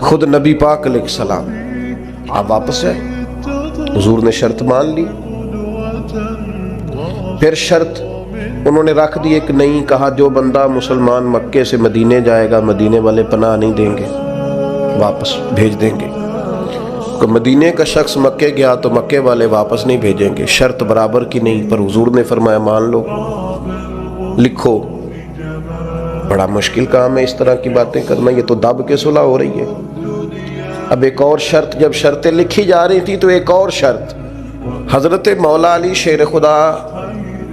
خود نبی پاک علیہ السلام آپ واپس جائیں. حضور نے شرط مان لی. پھر شرط انہوں نے رکھ دی ایک نئی، کہا جو بندہ مسلمان مکے سے مدینے جائے گا مدینے والے پناہ نہیں دیں گے، واپس بھیج دیں گے. کہ مدینے کا شخص مکے گیا تو مکے والے واپس نہیں بھیجیں گے، شرط برابر کی نہیں. پر حضور نے فرمایا مان لو، لکھو. بڑا مشکل کام ہے اس طرح کی باتیں کرنا، یہ تو دب کے صلح ہو رہی ہے. اب ایک اور شرط، جب شرطیں لکھی جا رہی تھی تو ایک اور شرط، حضرت مولا علی شیر خدا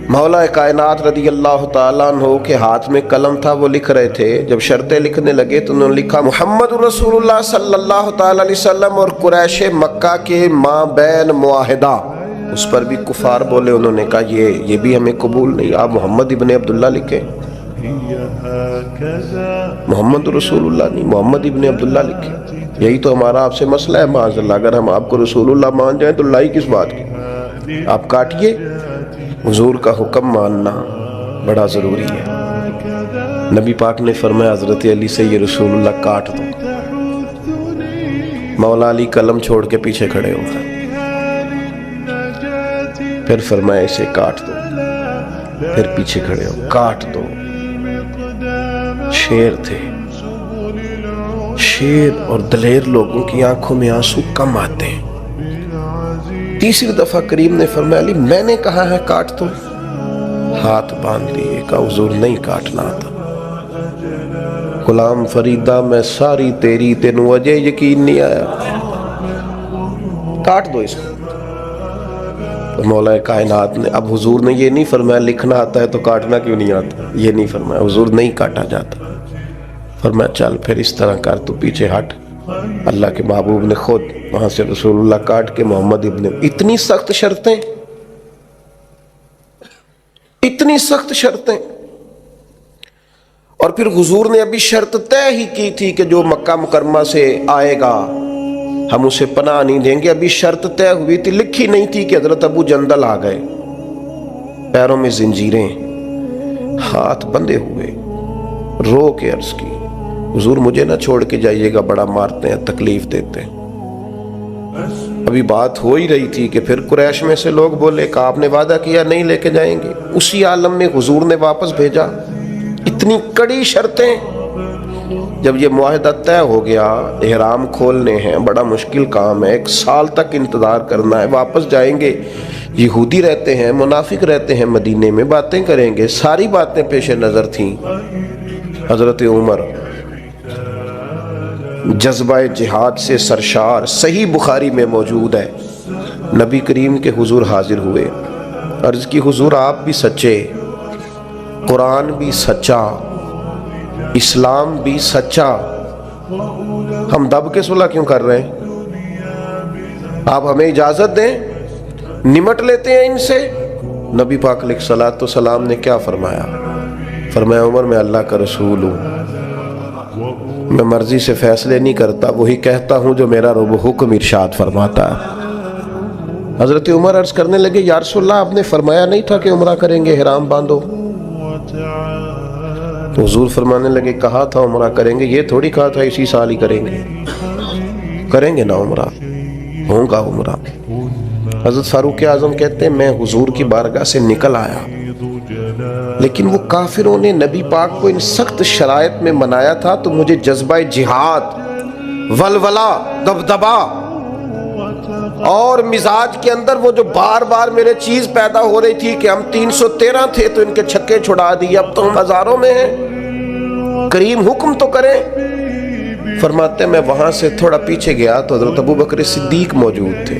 مولا کائنات رضی اللہ تعالیٰ عنہ کے ہاتھ میں قلم تھا، وہ لکھ رہے تھے. جب شرطیں لکھنے لگے تو انہوں نے لکھا محمد رسول اللہ صلی اللہ تعالیٰ علیہ وسلم اور قریش مکہ کے ماں بین معاہدہ. اس پر بھی کفار بولے، انہوں نے کہا یہ بھی ہمیں قبول نہیں، آپ محمد ابن عبداللہ لکھیں، محمد رسول اللہ نہیں، محمد ابن عبداللہ لکھیں. یہی تو ہمارا آپ سے مسئلہ ہے معاذ اللہ. اگر ہم آپ کو رسول اللہ مان جائیں تو لائی کس بات کی؟ آپ کاٹیے. حضور کا حکم ماننا بڑا ضروری ہے. نبی پاک نے فرمایا حضرت علی سے یہ رسول اللہ کاٹ دو. مولا علی قلم چھوڑ کے پیچھے کھڑے ہو گئے. پھر فرمایا اسے کاٹ دو. پھر پیچھے کھڑے ہو، کاٹ دو. شیر تھے، شیر اور دلیر لوگوں کی آنکھوں میں آنسو کم آتے ہیں. تیسری دفعہ کریم نے فرمایا علی میں نے کہا ہے کاٹ دو. ہاتھ باندھ لیے، کہا حضور نہیں کاٹنا تھا. غلام فریدہ میں ساری تیری، تینوں اجے یقین نہیں آیا، کاٹ دو اس کو. تو مولا کائنات نے، اب حضور نے یہ نہیں فرمایا لکھنا آتا ہے تو کاٹنا کیوں نہیں آتا، یہ نہیں فرمایا. حضور نہیں کاٹا جاتا. فرمایا چل پھر اس طرح کر، تو پیچھے ہٹ. اللہ کے محبوب نے خود وہاں سے رسول اللہ کاٹ کے محمد ابن. اتنی سخت شرطیں، اتنی سخت شرطیں. اور پھر حضور نے ابھی شرط طے ہی کی تھی کہ جو مکہ مکرمہ سے آئے گا ہم اسے پناہ نہیں دیں گے. ابھی شرط طے ہوئی تھی، لکھی نہیں تھی کہ حضرت ابو جندل آ گئے، پیروں میں زنجیریں، ہاتھ بندھے ہوئے، رو کے عرض کی حضور مجھے نہ چھوڑ کے جائیے گا، بڑا مارتے ہیں، تکلیف دیتے ہیں. ابھی بات ہو ہی رہی تھی کہ پھر قریش میں سے لوگ بولے کہ آپ نے وعدہ کیا نہیں لے کے جائیں گے. اسی عالم میں حضور نے واپس بھیجا. اتنی کڑی شرطیں. جب یہ معاہدہ طے ہو گیا، احرام کھولنے ہیں، بڑا مشکل کام ہے، 1 سال تک انتظار کرنا ہے، واپس جائیں گے. یہودی رہتے ہیں، منافق رہتے ہیں مدینے میں، باتیں کریں گے، ساری باتیں پیش نظر تھیں. حضرت عمر جذبہ جہاد سے سرشار، صحیح بخاری میں موجود ہے، نبی کریم کے حضور حاضر ہوئے. عرض کی حضور آپ بھی سچے، قرآن بھی سچا، اسلام بھی سچا، ہم دب کے صلح کیوں کر رہے ہیں؟ آپ ہمیں اجازت دیں، نمٹ لیتے ہیں ان سے. نبی پاک علیہ الصلوۃ والسلام نے کیا فرمایا؟ فرمایا عمر میں اللہ کا رسول ہوں، میں مرضی سے فیصلے نہیں کرتا، وہی کہتا ہوں جو میرا رب حکم ارشاد فرماتا ہے. حضرت عمر عرض کرنے لگے یا رسول اللہ آپ نے فرمایا نہیں تھا کہ عمرہ کریں گے، احرام باندھو؟ تو حضور فرمانے لگے کہا تھا عمرہ کریں گے، یہ تھوڑی کہا تھا اسی سال ہی کریں گے. کریں گے نا عمرہ، ہوگا عمرہ. حضرت فاروق اعظم کہتے ہیں میں حضور کی بارگاہ سے نکل آیا، لیکن وہ کافروں نے نبی پاک کو ان سخت شرائط میں منایا تھا تو مجھے جذبہ جہاد، ولولہ، دبدبا اور مزاج کے اندر وہ جو بار بار میرے چیز پیدا ہو رہی تھی کہ ہم 313 تھے تو ان کے چھکے چھڑا دیے، اب تو ہم ہزاروں میں ہیں، کریم حکم تو کریں. فرماتے میں وہاں سے تھوڑا پیچھے گیا تو حضرت ابو بکر صدیق موجود تھے.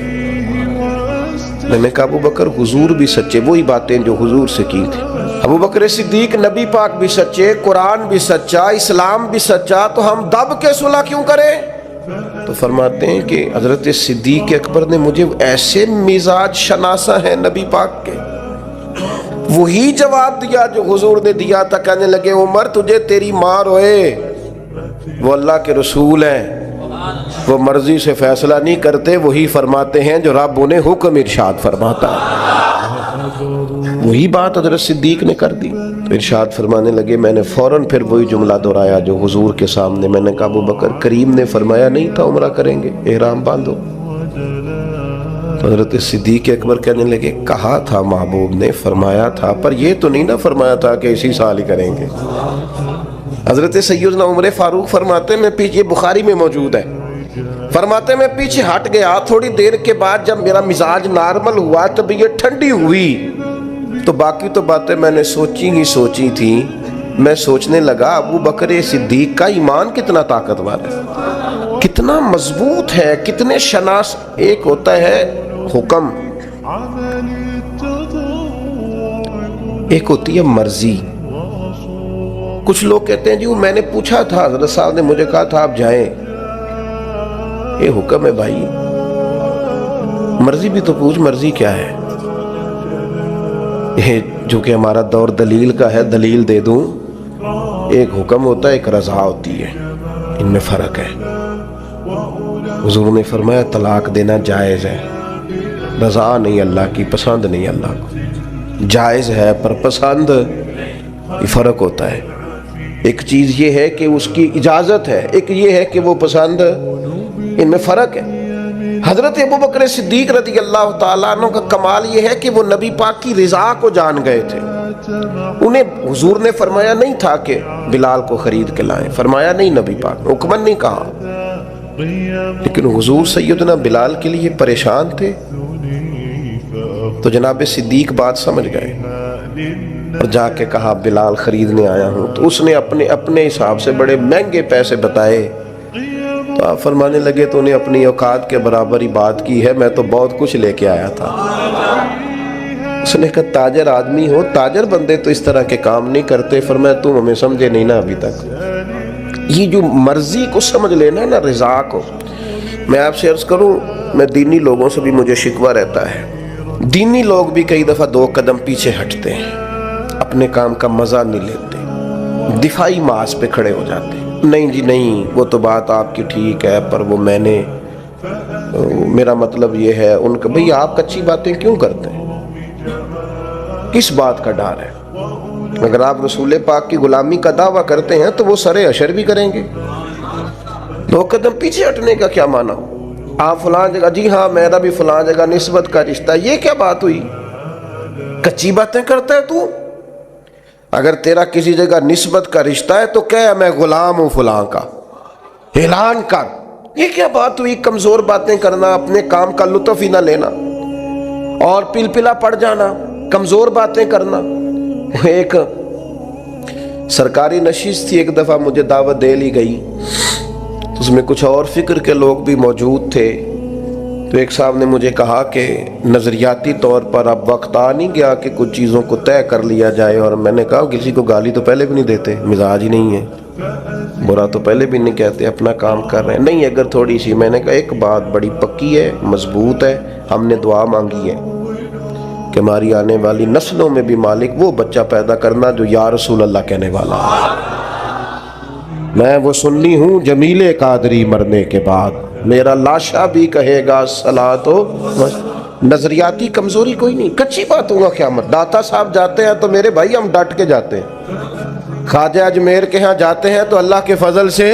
میں نے کہا ابو بکر حضور بھی سچے، وہی باتیں جو حضور سے کی تھی. ابو بکر صدیق نبی پاک بھی سچے، قرآن بھی سچا، اسلام بھی سچا، تو ہم دب کے صلح کیوں کریں؟ تو فرماتے ہیں کہ حضرت صدیق اکبر نے مجھے ایسے مزاج شناسہ ہیں نبی پاک کے، وہی جواب دیا جو حضور نے دیا تھا. کہنے لگے عمر تجھے تیری ماں روئے، وہ اللہ کے رسول ہیں، وہ مرضی سے فیصلہ نہیں کرتے، وہی فرماتے ہیں جو رب انہیں حکم ارشاد فرماتا ہے. وہی بات حضرت صدیق نے کر دی. تو ارشاد فرمانے لگے میں نے فوراً پھر وہی جملہ دہرایا جو حضور کے سامنے، میں نے کہا ابو بکر کریم نے فرمایا نہیں تھا عمرہ کریں گے، احرام باندھو؟ تو حضرت صدیق اکبر کہنے لگے کہا تھا محبوب نے، فرمایا تھا، پر یہ تو نہیں نہ فرمایا تھا کہ اسی سال ہی کریں گے۔ حضرت سیدنا عمر فاروق فرماتے میں پیچھے، بخاری میں موجود ہے، فرماتے میں پیچھے ہٹ گیا، تھوڑی دیر کے بعد جب میرا مزاج نارمل ہوا، طبیعت ٹھنڈی ہوئی، تو باقی تو باتیں میں نے سوچی تھی، میں سوچنے لگا ابو بکر صدیق کا ایمان کتنا طاقتور ہے، کتنا مضبوط ہے، کتنے شناس۔ ایک ہوتا ہے حکم، ایک ہوتی ہے مرضی۔ کچھ لوگ کہتے ہیں جی وہ میں نے پوچھا تھا، حضرت صاحب نے مجھے کہا تھا آپ جائیں، یہ حکم ہے بھائی، مرضی بھی تو پوچھ، مرضی کیا ہے؟ یہ جو کہ ہمارا دور دلیل کا ہے، دلیل دے دوں، ایک حکم ہوتا ہے، ایک رضا ہوتی ہے، ان میں فرق ہے۔ حضور نے فرمایا طلاق دینا جائز ہے، رضا نہیں اللہ کی، پسند نہیں اللہ کو، جائز ہے پر پسند، یہ فرق ہوتا ہے۔ ایک چیز یہ ہے کہ اس کی اجازت ہے، ایک یہ ہے کہ وہ پسند، ان میں فرق ہے۔ حضرت ابو بکر صدیق رضی اللہ تعالیٰ عنہ کا کمال یہ ہے کہ وہ نبی پاک کی رضا کو جان گئے تھے۔ انہیں حضور نے فرمایا نہیں تھا کہ بلال کو خرید کے لائیں، فرمایا نہیں، نبی پاک نے حکمن نہیں کہا، لیکن حضور سیدنا بلال کے لیے پریشان تھے، تو جناب صدیق بات سمجھ گئے اور جا کے کہا بلال خریدنے آیا ہوں، تو اس نے اپنے حساب سے بڑے مہنگے پیسے بتائے، تو آپ فرمانے لگے تو انہیں اپنی اوقات کے برابر ہی بات کی ہے، میں تو بہت کچھ لے کے آیا تھا۔ اس نے کہا تاجر آدمی ہو، تاجر بندے تو اس طرح کے کام نہیں کرتے، فرمایا تم ہمیں سمجھے نہیں نا ابھی تک۔ یہ جو مرضی کو سمجھ لینا نا، رضا کو، میں آپ سے عرض کروں، میں دینی لوگوں سے بھی مجھے شکوہ رہتا ہے، دینی لوگ بھی کئی دفعہ 2 قدم پیچھے ہٹتے ہیں، اپنے کام کا مزہ نہیں لیتے، دفاعی محاذ پہ کھڑے ہو جاتے ہیں، نہیں جی نہیں وہ تو بات آپ کی ٹھیک ہے، پر وہ میں نے، میرا مطلب یہ ہے، ان کا بھئی آپ کچی باتیں کیوں کرتے ہیں؟ کس بات کا ڈر ہے؟ اگر آپ رسول پاک کی غلامی کا دعویٰ کرتے ہیں تو وہ سرے اشر بھی کریں گے۔ 2 قدم پیچھے ہٹنے کا کیا معنی؟ آپ فلاں جگہ، جی ہاں میرا بھی فلاں جگہ نسبت کا رشتہ، یہ کیا بات ہوئی؟ کچی باتیں کرتا ہے تو؟ اگر تیرا کسی جگہ نسبت کا رشتہ ہے تو کہہ میں غلام ہوں فلاں کا، اعلان کر۔ یہ کیا بات ہوئی؟ کمزور باتیں کرنا، اپنے کام کا لطف ہی نہ لینا اور پلپلا پڑ جانا، کمزور باتیں کرنا۔ ایک سرکاری نشست تھی، ایک دفعہ مجھے دعوت دے لی گئی، اس میں کچھ اور فکر کے لوگ بھی موجود تھے، تو ایک صاحب نے مجھے کہا کہ نظریاتی طور پر اب وقت آ نہیں گیا کہ کچھ چیزوں کو طے کر لیا جائے، اور میں نے کہا کسی کو گالی تو پہلے بھی نہیں دیتے، مزاج ہی نہیں ہے، برا تو پہلے بھی نہیں کہتے، اپنا کام کر رہے ہیں، نہیں اگر تھوڑی سی، میں نے کہا ایک بات بڑی پکی ہے، مضبوط ہے، ہم نے دعا مانگی ہے کہ ہماری آنے والی نسلوں میں بھی مالک وہ بچہ پیدا کرنا جو یا رسول اللہ کہنے والا ہے۔ میں وہ سنی ہوں جمیل قادری مرنے کے بعد، میرا لاشا بھی کہے گا صلاۃ و نظریاتی کمزوری کوئی نہیں، کچی باتوں کا قیامت۔ داتا صاحب جاتے ہیں تو میرے بھائی ہم ڈٹ کے جاتے ہیں، خواجہ اجمیر کے ہاں جاتے ہیں تو اللہ کے فضل سے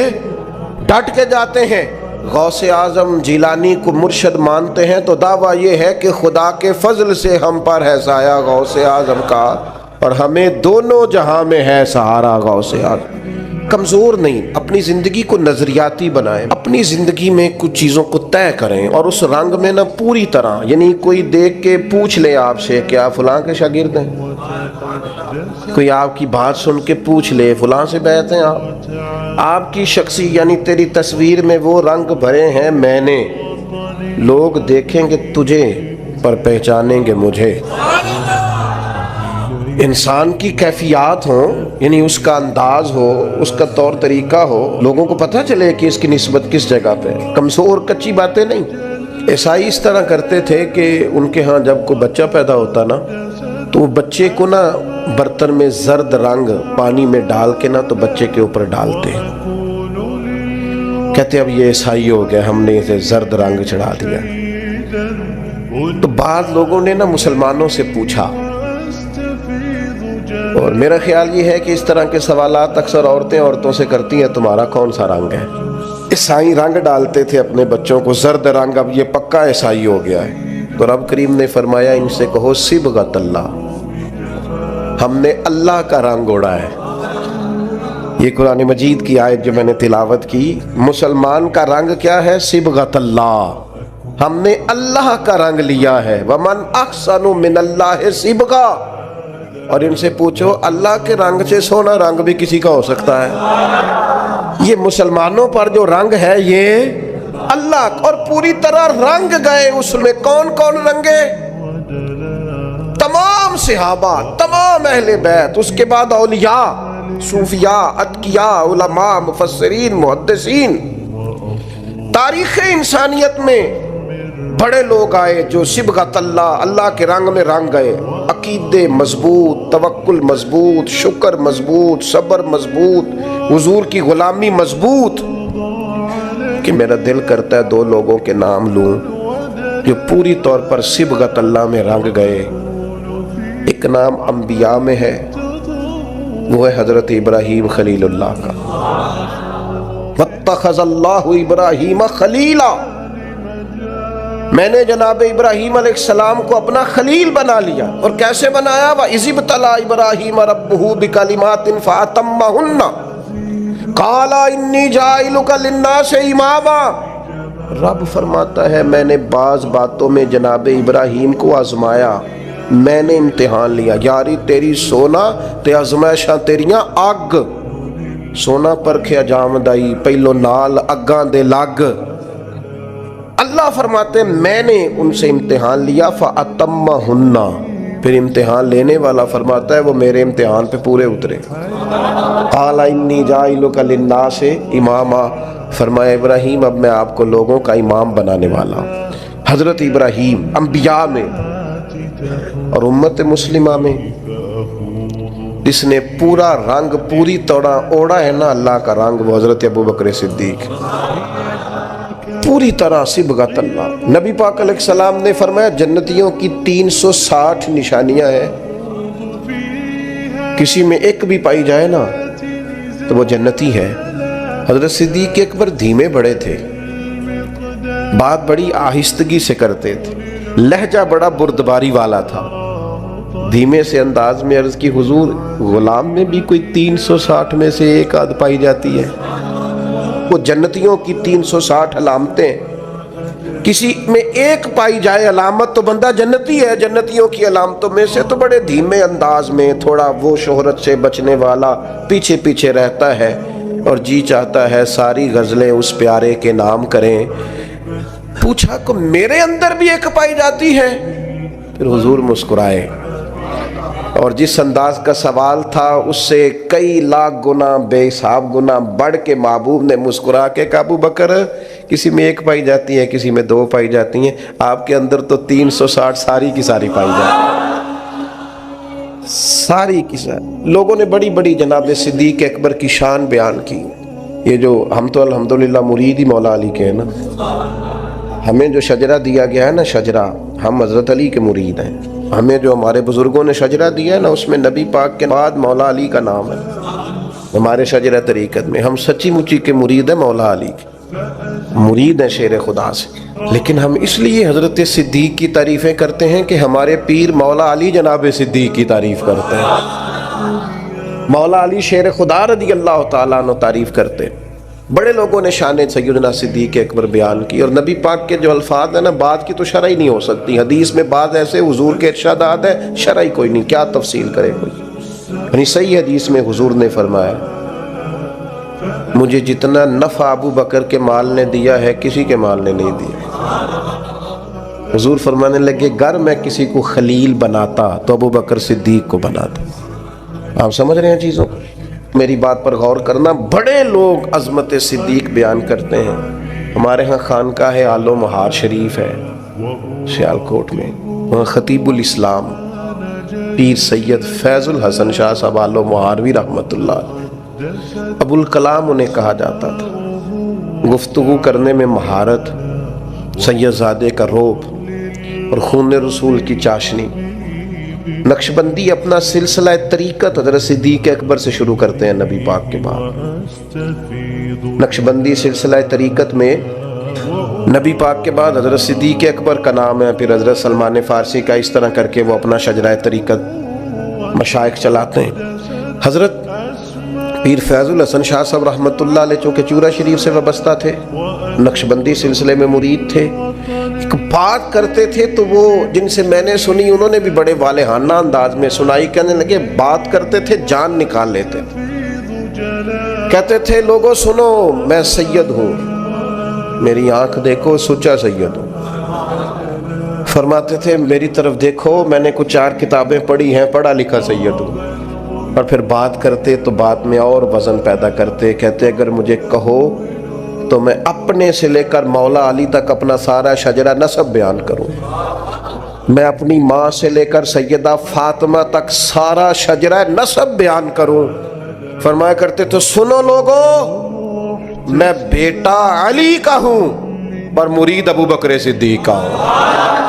ڈٹ کے جاتے ہیں، غوث اعظم جیلانی کو مرشد مانتے ہیں تو دعویٰ یہ ہے کہ خدا کے فضل سے ہم پر ہے سایہ غوث اعظم کا، اور ہمیں دونوں جہاں میں ہے سہارا غوث اعظم۔ کمزور نہیں، اپنی زندگی کو نظریاتی بنائیں، اپنی زندگی میں کچھ چیزوں کو طے کریں، اور اس رنگ میں نہ پوری طرح، یعنی کوئی دیکھ کے پوچھ لے آپ سے کہ آپ فلاں کے شاگرد ہیں، کوئی آپ کی بات سن کے پوچھ لے فلاں سے بیعت ہیں آپ کی شخصی، یعنی تیری تصویر میں وہ رنگ بھرے ہیں میں نے، لوگ دیکھیں گے تجھے پر پہچانیں گے مجھے۔ انسان کی کیفیات ہوں، یعنی اس کا انداز ہو، اس کا طور طریقہ ہو، لوگوں کو پتہ چلے کہ اس کی نسبت کس جگہ پہ، کمزور کچی باتیں نہیں۔ عیسائی اس طرح کرتے تھے کہ ان کے ہاں جب کوئی بچہ پیدا ہوتا نا تو وہ بچے کو نا برتن میں زرد رنگ پانی میں ڈال کے نا تو بچے کے اوپر ڈالتے، کہتے اب یہ عیسائی ہو گیا، ہم نے اسے زرد رنگ چڑھا دیا۔ تو بعض لوگوں نے نا مسلمانوں سے پوچھا اور میرا خیال یہ ہے کہ اس طرح کے سوالات اکثر عورتوں سے کرتی ہیں، تمہارا کون سا رنگ ہے؟ عیسائی رنگ ڈالتے تھے اپنے بچوں کو، زرد رنگ، اب یہ پکا عیسائی ہو گیا ہے۔ تو رب کریم نے فرمایا ان سے کہو صبغۃ اللہ، ہم نے اللہ کا رنگ اوڑا ہے۔ یہ قرآن مجید کی آیت جو میں نے تلاوت کی، مسلمان کا رنگ کیا ہے؟ صبغۃ اللہ، ہم نے اللہ کا رنگ لیا ہے۔ ومن احسن من اللہ صبغہ، اور ان سے پوچھو اللہ کے رنگ سے سونا رنگ بھی کسی کا ہو سکتا ہے؟ یہ مسلمانوں پر جو رنگ ہے یہ اللہ، اور پوری طرح رنگ گئے اس میں۔ کون کون رنگے؟ تمام صحابہ، تمام اہل بیت، اس کے بعد اولیاء، صوفیاء، اتقیاء، علماء، مفسرین، محدثین۔ تاریخ انسانیت میں بڑے لوگ آئے جو صبغۃ اللہ، اللہ کے رنگ میں رنگ گئے۔ عقیدے مضبوط، توکل مضبوط، شکر مضبوط، صبر مضبوط، حضور کی غلامی مضبوط۔ کہ میرا دل کرتا ہے دو لوگوں کے نام لوں جو پوری طور پر صبغۃ اللہ میں رنگ گئے۔ ایک نام انبیاء میں ہے، وہ ہے حضرت ابراہیم خلیل اللہ کا۔ واتخذ اللہ ابراہیم خلیلا، میں نے جناب ابراہیم علیہ السلام کو اپنا خلیل بنا لیا۔ اور کیسے بنایا؟ وَإِذِ ابْتَلَىٰ إِبْرَاهِيمَ رَبُّهُ بِكَلِمَاتٍ فَأَتَمَّهُنَّ قَالَ إِنِّي جَاعِلُكَ لِلنَّاسِ إِمَامًا۔ رب فرماتا ہے میں نے بعض باتوں میں جناب ابراہیم کو آزمایا، میں نے امتحان لیا۔ یاری تیری سونا تے آزمائشاں تیریاں اگ، سونا پرکھیا جامدائی پہلو نال اگاں دے لگ۔ اللہ فرماتے ہیں میں نے ان سے امتحان لیا، فَأَتَمَّهُنَّ، پھر امتحان لینے والا فرماتا ہے وہ میرے امتحان پہ پورے اترے۔ قَالَ إِنِّي جَاعِلُكَ لِلنَّاسِ إِمَامًا، فرمایا ابراہیم اب میں آپ کو لوگوں کا امام بنانے والا ہوں۔ حضرت ابراہیم انبیاء میں اور امت مسلمہ میں جس نے پورا رنگ پوری طرح اوڑا ہے نا اللہ کا رنگ، وہ حضرت ابوبکر صدیق، پوری طرح صبغۃ اللہ۔ نبی پاک علیہ السلام نے فرمایا جنتیوں کی 360 نشانیاں ہیں، کسی میں ایک بھی پائی جائے نا تو وہ جنتی ہے۔ حضرت صدیق اکبر دھیمے بڑے تھے، بات بڑی آہستگی سے کرتے تھے، لہجہ بڑا بردباری والا تھا۔ دھیمے سے انداز میں عرض کی حضور غلام میں بھی کوئی 360 میں سے ایک آدھ پائی جاتی ہے؟ وہ جنتیوں کی 360 علامتیں، کسی میں ایک پائی جائے علامت تو بندہ جنتی ہے۔ جنتیوں کی علامتوں میں سے تو بڑے دھیمے انداز میں، تھوڑا وہ شہرت سے بچنے والا، پیچھے پیچھے رہتا ہے اور جی چاہتا ہے ساری غزلیں اس پیارے کے نام کریں۔ پوچھا کہ میرے اندر بھی ایک پائی جاتی ہے؟ پھر حضور مسکرائے، اور جس انداز کا سوال تھا اس سے کئی لاکھ گنا بے حساب گنا بڑھ کے محبوب نے مسکرا کے کہا ابو بکر کسی میں ایک پائی جاتی ہے، کسی میں دو پائی جاتی ہیں، آپ کے اندر تو 360 ساری کی ساری پائی جاتی ہیں، ساری کی ساری۔ لوگوں نے بڑی بڑی جناب صدیق اکبر کی شان بیان کی۔ یہ جو ہم تو الحمدللہ مرید ہی مولا علی کے ہیں نا، ہمیں جو شجرہ دیا گیا ہے نا، شجرہ، ہم حضرت علی کے مرید ہیں۔ ہمیں جو ہمارے بزرگوں نے شجرہ دیا ہے نا، اس میں نبی پاک کے بعد مولا علی کا نام ہے ہمارے شجرہ طریقت میں۔ ہم سچی مچی کے مرید ہیں مولا علی کے، مرید ہیں شیر خدا سے۔ لیکن ہم اس لیے حضرت صدیق کی تعریفیں کرتے ہیں کہ ہمارے پیر مولا علی جناب صدیق کی تعریف کرتے ہیں، مولا علی شیر خدا رضی اللہ تعالیٰ عنہ تعریف کرتے ہیں۔ بڑے لوگوں نے شان سیدنا صدیق اکبر بیان کی، اور نبی پاک کے جو الفاظ ہیں نا، بات کی تو شرح ہی نہیں ہو سکتی۔ حدیث میں بعض ایسے حضور کے ارشادات ہیں شرح ہی کوئی نہیں، کیا تفصیل کرے کوئی۔ یعنی صحیح حدیث میں حضور نے فرمایا مجھے جتنا نفع ابو بکر کے مال نے دیا ہے کسی کے مال نے نہیں دیا۔ حضور فرمانے لگے گر میں کسی کو خلیل بناتا تو ابو بکر صدیق کو بناتا۔ آپ سمجھ رہے ہیں چیزوں کو؟ میری بات پر غور کرنا۔ بڑے لوگ عظمت صدیق بیان کرتے ہیں۔ ہمارے ہاں خانقاہ آل و مہار شریف ہے سیالکوٹ میں، وہاں خطیب الاسلام پیر سید فیض الحسن شاہ صاحب آل و مہاروی رحمۃ اللہ علیہ، ابو الکلام انہیں کہا جاتا تھا۔ گفتگو کرنے میں مہارت، سید زادے کا روب اور خون رسول کی چاشنی۔ نقشبندی اپنا سلسلہ طریقت حضرت صدیق اکبر سے شروع کرتے ہیں نبی پاک کے بعد۔ نقشبندی سلسلہ طریقت میں نبی پاک کے بعد حضرت صدیق اکبر کا نام ہے، پھر حضرت سلمان فارسی کا، اس طرح کر کے وہ اپنا شجرہ طریقت مشائخ چلاتے ہیں۔ حضرت پیر فیض الحسن شاہ صاحب رحمۃ اللہ علیہ چونکہ چورا شریف سے وابستہ تھے، نقشبندی سلسلے میں مرید تھے، ایک بات کرتے تھے تو وہ جن سے میں نے سنی انہوں نے بھی بڑے والہانہ انداز میں سنائی، کہنے لگے بات کرتے تھے جان نکال لیتے تھے، کہتے تھے لوگوں سنو میں سید ہوں، میری آنکھ دیکھو سچا سید ہوں، فرماتے تھے میری طرف دیکھو میں نے کچھ 4 کتابیں پڑھی ہیں، پڑھا لکھا سید ہوں، اور پھر بات کرتے تو بات میں اور وزن پیدا کرتے، کہتے اگر مجھے کہو تو میں اپنے سے لے کر مولا علی تک اپنا سارا شجرہ نسب بیان کروں، میں اپنی ماں سے لے کر سیدہ فاطمہ تک سارا شجرہ نسب بیان کروں۔ فرمایا کرتے تو سنو لوگوں میں بیٹا علی کا ہوں پر مرید ابو بکر صدیق کا ہوں۔